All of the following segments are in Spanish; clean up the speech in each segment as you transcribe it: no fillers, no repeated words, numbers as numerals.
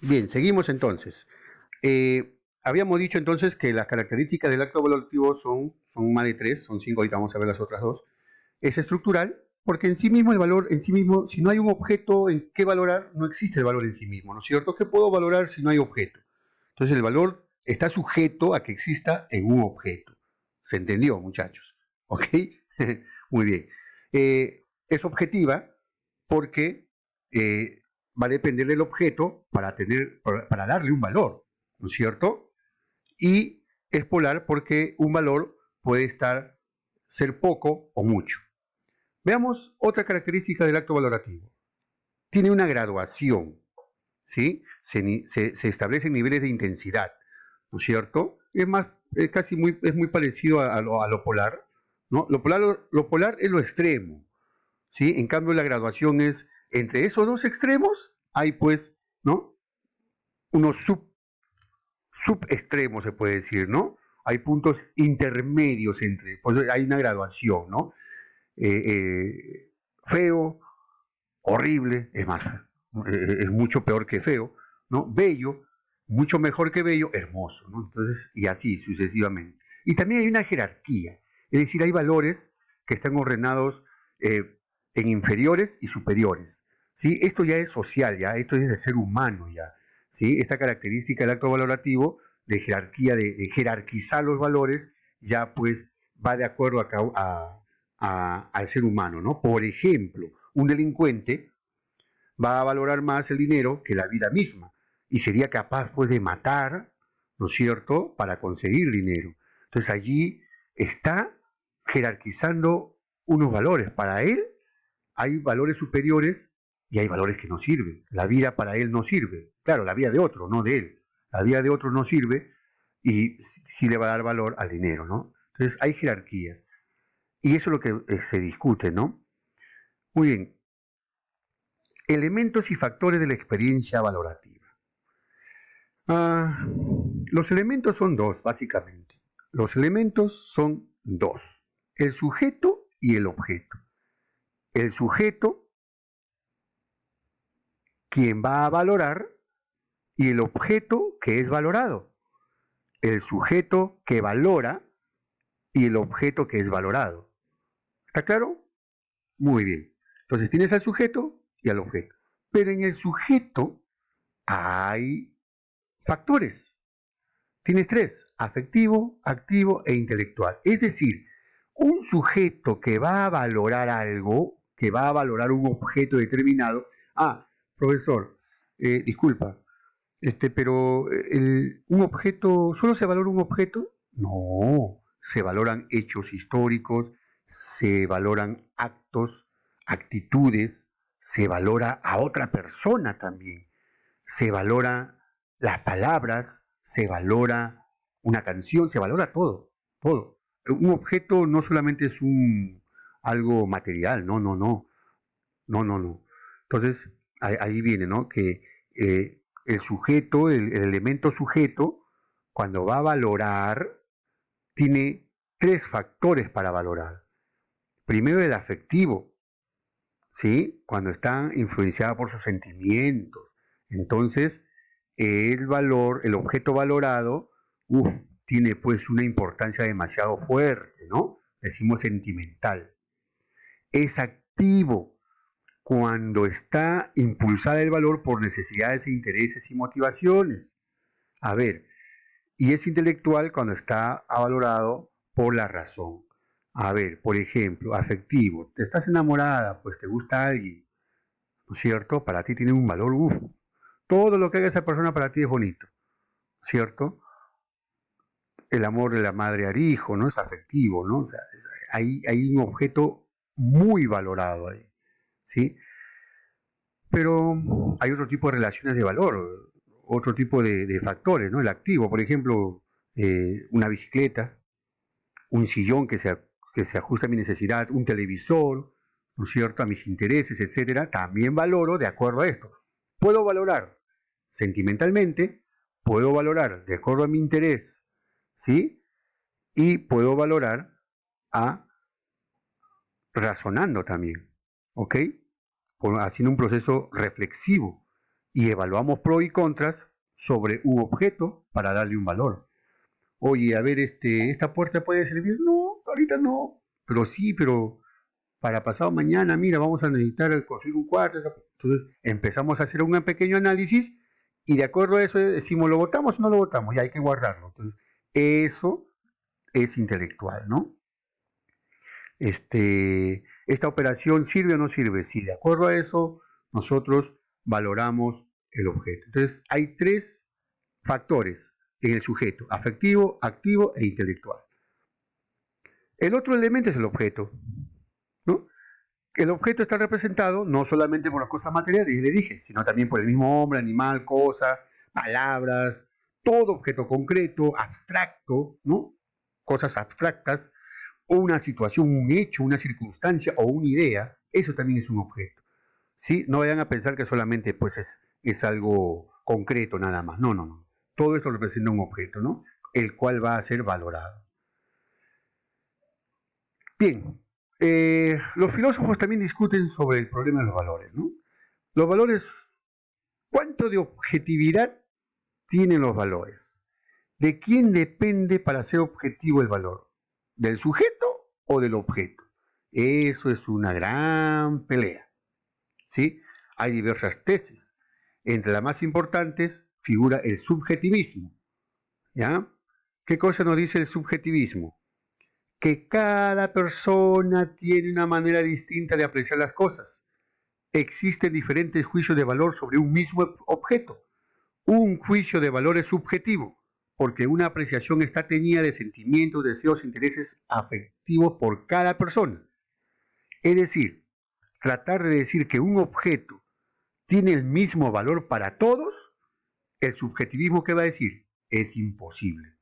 Bien, seguimos entonces. Habíamos dicho entonces que las características del acto valorativo son más de tres, son cinco, ahorita vamos a ver las otras dos. Es estructural, porque en sí mismo el valor, en sí mismo, si no hay un objeto en que valorar, no existe el valor en sí mismo, ¿no es cierto? ¿Qué puedo valorar si no hay objeto? Entonces el valor está sujeto a que exista en un objeto. ¿Se entendió, muchachos? ¿Ok? Muy bien. Es objetiva porque va a depender del objeto para darle un valor, ¿no es cierto? Y es polar porque un valor puede ser poco o mucho. Veamos otra característica del acto valorativo. Tiene una graduación, ¿sí? Se establecen niveles de intensidad, ¿no es cierto? Es más, es muy parecido a lo polar, ¿no? Lo polar es lo extremo, ¿sí? En cambio, la graduación es entre esos dos extremos, hay pues, ¿no? Unos subextremos, se puede decir, ¿no? Hay puntos intermedios entre, pues hay una graduación, ¿no? Feo, horrible, es más, es mucho peor que feo, ¿no? Bello, mucho mejor que bello, hermoso, ¿no? Entonces, y así sucesivamente. Y también hay una jerarquía, es decir, hay valores que están ordenados en inferiores y superiores, ¿sí? Esto ya es social, ya, esto es del ser humano, ya, ¿sí? Esta característica del acto valorativo de jerarquía, de jerarquizar los valores, ya pues va de acuerdo al ser humano, ¿no? Por ejemplo, un delincuente va a valorar más el dinero que la vida misma y sería capaz pues de matar, ¿no es cierto?, para conseguir dinero. Entonces allí está jerarquizando unos valores. Para él hay valores superiores y hay valores que no sirven. La vida para él no sirve. Claro, la vida de otro, no de él. La vida de otro no sirve y sí le va a dar valor al dinero, ¿no? Entonces hay jerarquías. Y eso es lo que se discute, ¿no? Muy bien, elementos y factores de la experiencia valorativa. Ah, los elementos son dos, básicamente. Los elementos son dos. El sujeto y el objeto. El sujeto, quien va a valorar, y el objeto que es valorado. El sujeto que valora y el objeto que es valorado. ¿Está claro? Muy bien. Entonces tienes al sujeto y al objeto. Pero en el sujeto hay factores. Tienes tres, afectivo, activo e intelectual. Es decir, un sujeto que va a valorar algo, que va a valorar un objeto determinado. Ah, profesor, disculpa, pero un objeto, ¿solo se valora un objeto? No, se valoran hechos históricos, se valoran actos, actitudes, se valora a otra persona también, se valora las palabras, se valora una canción, se valora todo, todo. Un objeto no solamente es algo material, no, no, no, no, no, no. Entonces, ahí viene, ¿no? Que el sujeto, el elemento sujeto, cuando va a valorar, tiene tres factores para valorar. Primero el afectivo, ¿sí? Cuando está influenciada por sus sentimientos. Entonces, el objeto valorado, tiene pues una importancia demasiado fuerte, ¿no? Decimos sentimental. Es activo cuando está impulsada el valor por necesidades e intereses y motivaciones. A ver, y es intelectual cuando está valorado por la razón. A ver, por ejemplo, afectivo. Te estás enamorada, pues te gusta alguien, ¿no es cierto? Para ti tiene un valor, todo lo que haga esa persona para ti es bonito, ¿cierto? El amor de la madre al hijo, ¿no? Es afectivo, ¿no? O sea, hay un objeto muy valorado ahí, ¿sí? Pero hay otro tipo de relaciones de valor, otro tipo de factores, ¿no? El activo, por ejemplo, una bicicleta, un sillón que se ajusta a mi necesidad, un televisor, ¿no es cierto?, a mis intereses, etcétera, también valoro de acuerdo a esto. Puedo valorar sentimentalmente, puedo valorar de acuerdo a mi interés, ¿sí? Y puedo valorar a razonando también, ¿ok? Haciendo un proceso reflexivo. y evaluamos pros y contras sobre un objeto para darle un valor. Oye, a ver, ¿esta puerta puede servir? No, ahorita no. Pero sí, pero para pasado mañana, mira, vamos a necesitar construir un cuarto. Entonces empezamos a hacer un pequeño análisis y de acuerdo a eso decimos, ¿lo votamos o no lo votamos? Ya hay que guardarlo. Entonces, eso es intelectual, ¿no? Esta operación sirve o no sirve. Si de acuerdo a eso nosotros valoramos el objeto. Entonces, hay tres factores en el sujeto: afectivo, activo e intelectual. El otro elemento es el objeto, ¿no? El objeto está representado no solamente por las cosas materiales, le dije, sino también por el mismo hombre, animal, cosa, palabras, todo objeto concreto, abstracto, ¿no? Cosas abstractas, o una situación, un hecho, una circunstancia o una idea, eso también es un objeto. ¿Sí? No vayan a pensar que solamente pues, es algo concreto nada más. No, no, no. Todo esto representa un objeto, ¿no? El cual va a ser valorado. Bien, los filósofos también discuten sobre el problema de los valores, ¿no? Los valores, ¿cuánto de objetividad tienen los valores? ¿De quién depende para ser objetivo el valor? ¿Del sujeto o del objeto? Eso es una gran pelea, ¿sí? Hay diversas tesis. Entre las más importantes figura el subjetivismo, ¿ya? ¿Qué cosa nos dice el subjetivismo? Que cada persona tiene una manera distinta de apreciar las cosas. Existen diferentes juicios de valor sobre un mismo objeto. Un juicio de valor es subjetivo, porque una apreciación está teñida de sentimientos, deseos, intereses afectivos por cada persona. Es decir, tratar de decir que un objeto tiene el mismo valor para todos, el subjetivismo, ¿qué va a decir? Es imposible.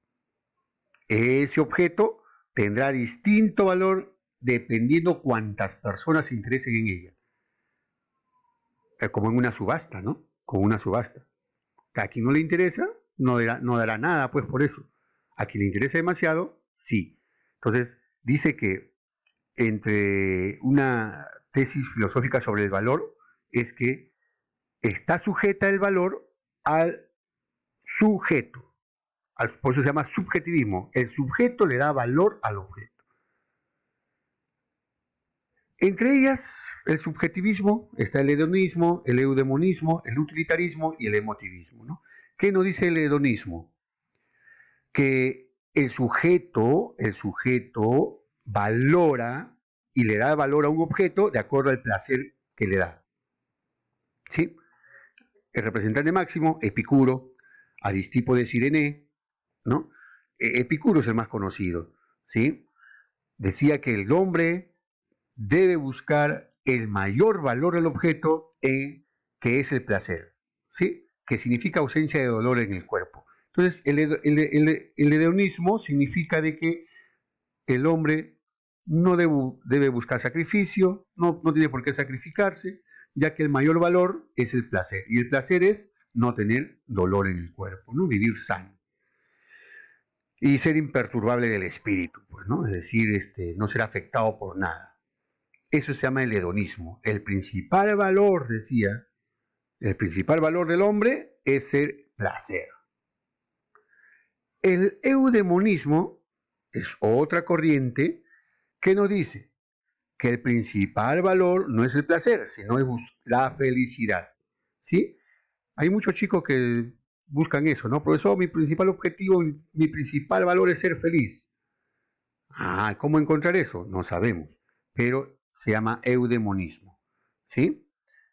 Ese objeto tendrá distinto valor dependiendo cuántas personas se interesen en ella. Como en una subasta, ¿no? Como una subasta. A quien no le interesa, no dará nada, pues por eso. A quien le interesa demasiado, sí. Entonces, dice que entre una tesis filosófica sobre el valor es que está sujeta el valor al sujeto. Por eso se llama subjetivismo. El sujeto le da valor al objeto. Entre ellas, el subjetivismo, está el hedonismo, el eudemonismo, el utilitarismo y el emotivismo, ¿no? ¿Qué nos dice el hedonismo? Que el sujeto valora y le da valor a un objeto de acuerdo al placer que le da. ¿Sí? El representante máximo, Epicuro, Aristipo de Cirene, ¿no? Epicuro es el más conocido, ¿sí? Decía que el hombre debe buscar el mayor valor del objeto que es el placer, ¿sí? Que significa ausencia de dolor en el cuerpo. Entonces, el hedonismo significa de que el hombre no debe buscar sacrificio, no tiene por qué sacrificarse, ya que el mayor valor es el placer. Y el placer es no tener dolor en el cuerpo, ¿no? Vivir sano. Y ser imperturbable del espíritu, pues, ¿no? Es decir, no ser afectado por nada. Eso se llama el hedonismo. El principal valor, decía, el principal valor del hombre es ser placer. El eudemonismo es otra corriente que nos dice que el principal valor no es el placer, sino es la felicidad. ¿Sí? Hay muchos chicos que buscan eso, ¿no? Profesor, mi principal objetivo, mi principal valor es ser feliz. Ah, ¿cómo encontrar eso? No sabemos, pero se llama eudemonismo. ¿Sí?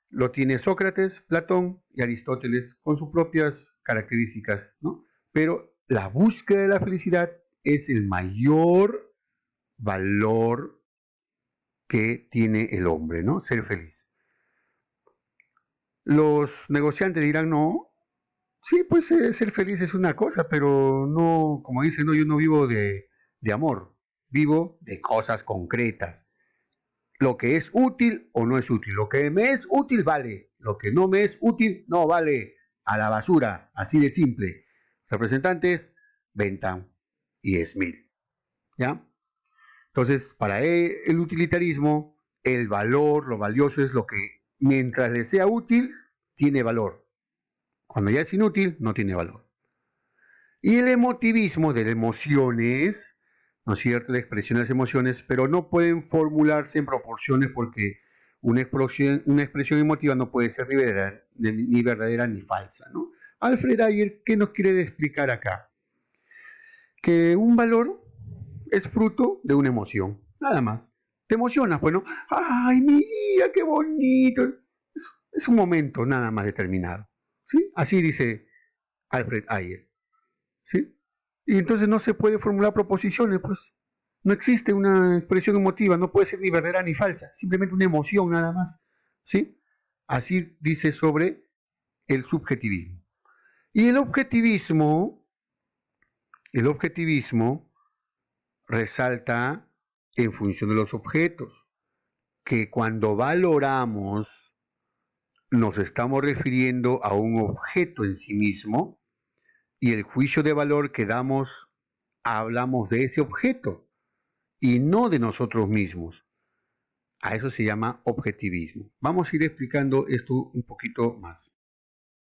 Lo tiene Sócrates, Platón y Aristóteles con sus propias características, ¿no? Pero la búsqueda de la felicidad es el mayor valor que tiene el hombre, ¿no? Ser feliz. Los negociantes dirán, no, sí, pues ser feliz es una cosa, pero no, como dicen, no, yo no vivo de amor, vivo de cosas concretas. Lo que es útil o no es útil. Lo que me es útil vale. Lo que no me es útil no vale. A la basura. Así de simple. Representantes, Bentham y Smith. ¿Ya? Entonces, para el utilitarismo, el valor, lo valioso es lo que, mientras le sea útil, tiene valor. Cuando ya es inútil, no tiene valor. Y el emotivismo de las emociones, ¿no es cierto? La expresión de las emociones, pero no pueden formularse en proporciones porque una expresión emotiva no puede ser ni verdadera ni falsa, ¿no? Alfred Ayer, ¿qué nos quiere explicar acá? Que un valor es fruto de una emoción, nada más. Te emocionas, bueno, ¡ay, mira, qué bonito! Es un momento nada más determinado, ¿sí? Así dice Alfred Ayer, ¿sí? Y entonces no se puede formular proposiciones, pues no existe una expresión emotiva, no puede ser ni verdadera ni falsa, simplemente una emoción nada más, ¿sí? Así dice sobre el subjetivismo. Y el objetivismo resalta en función de los objetos, que cuando valoramos nos estamos refiriendo a un objeto en sí mismo y el juicio de valor que damos hablamos de ese objeto y no de nosotros mismos. A eso se llama objetivismo. Vamos a ir explicando esto un poquito más.